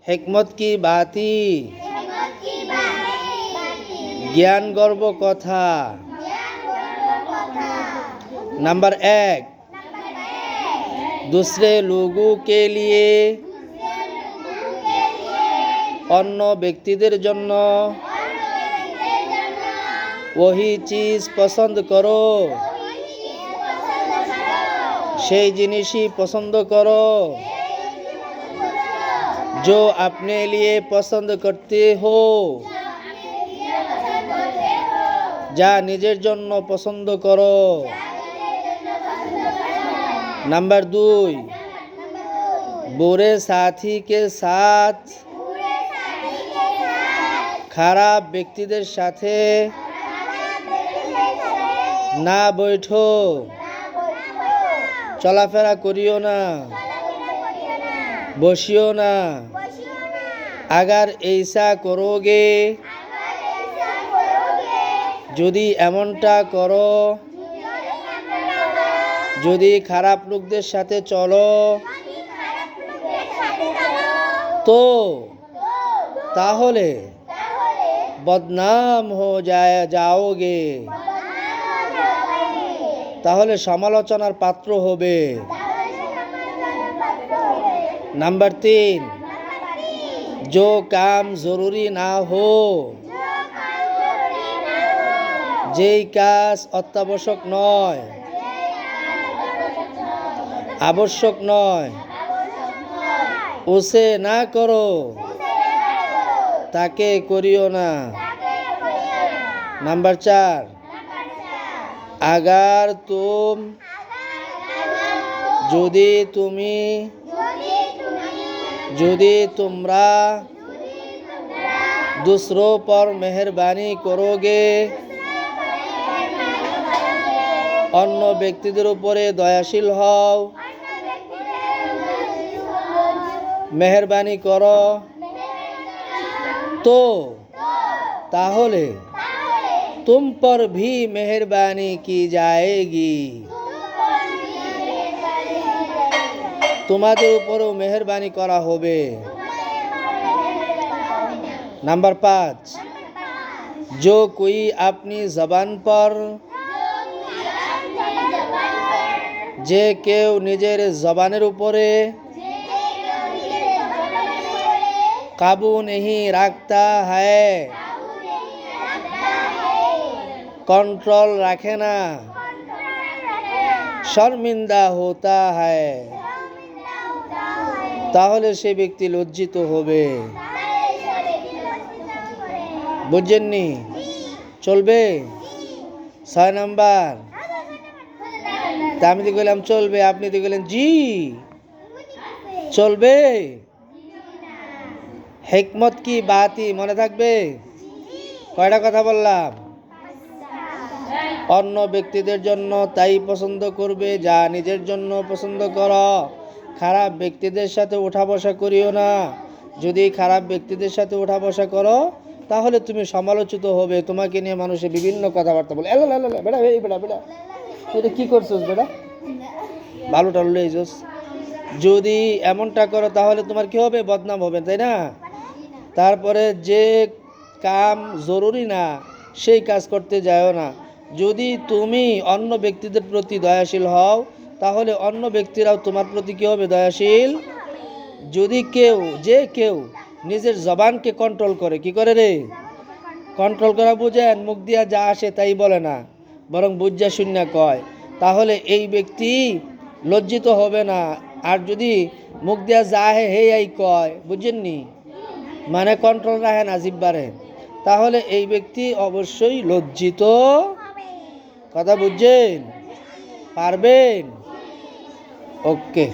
হিকমত কি বাতি জ্ঞান গর্ব কথা। नंबर 1, दूसरे लोगों के लिए অন্য ব্যক্তিদের জন্য वही चीज पसंद करो সেই জিনিসই পছন্দ করো जो अपने लिए पसंद करते हो যা নিজের জন্য পছন্দ করো। नंबर 2, बुरे साथी के साथ খারাপ ব্যক্তিদের সাথে না বৈঠো চলাফেরা করিও না বসিও না। अगर ऐसा करोगे যদি এমনটা করো যদি খারাপ লোকদের সাথে চলো তো তাহলে বদনাম হয়ে যাওগে তাহলে সমালোচনার পাত্র হবে। नंबर 3, जो काम जरूरी ना हो যেই কাজ অত্যাবশ্যক নয় আবশ্যক নয় उसे ना करो তাকে করিও না। नंबर 4, अगर तुम যদি তোমরা दूसरों पर मेहरबानी करोगे অন্য ব্যক্তিদের উপরে দয়াশীল হও মেহেরবানি করো তো তাহলে तुम पर भी मेहरबानी की जाएगी তোমাদের উপরেও মেহেরবানি করা হবে। नंबर 5, जो कोई अपनी जबान पर যে কেউ নিজের জবানের উপরে কাবু नहीं रखता है कंट्रोल রাখে না শর্মিন্দা होता है তাহলে সে ব্যক্তি লজ্জিত হবে। বুঝেননি? চলবে? 6 নাম্বার আমি তো বললাম চলবে আপনি তো বললেন জি চলবে। হিকমত কি বাতি মনে থাকবে? কয়টা কথা বললাম? অন্য ব্যক্তিদের জন্য তাই পছন্দ করবে যা নিজের জন্য পছন্দ করো। খারাপ ব্যক্তিদের সাথে ওঠা বসা করিও না। যদি খারাপ ব্যক্তিদের সাথে ওঠা বসা করো তাহলে তুমি সমালোচিত হবে। তোমাকে নিয়ে মানুষে বিভিন্ন কথাবার্তা বলে বেড়া বেড়া বেড়া এটা কি করছোস বেড়া ভালো টাল লইছস। যদি এমনটা করো তাহলে তোমার কি হবে? বদনাম হবে, তাই না? তারপরে যে কাম জরুরি না সেই কাজ করতে যাও না। যদি তুমি অন্য ব্যক্তিদের প্রতি দয়াশীল হও তাহলে অন্য ব্যক্তিরাও তোমার প্রতি কি হবে? দয়াশীল। যদি যে কেউ নিজের জবানকে কন্ট্রোল করে, কি করে রে? কন্ট্রোল করা বুঝেন? মুখ দিয়া যা আসে তাই বলে না, বরং বুঝা শূন্য কয়, তাহলে এই ব্যক্তি লজ্জিত হবে না। আর যদি মুখ দিয়া যা হে এই কয়, বুঝেননি? মানে কন্ট্রোল রাখে না জিহ্বারে, তাহলে এই ব্যক্তি অবশ্যই লজ্জিত। কথা বুঝছেন? পারবেন? ওকে।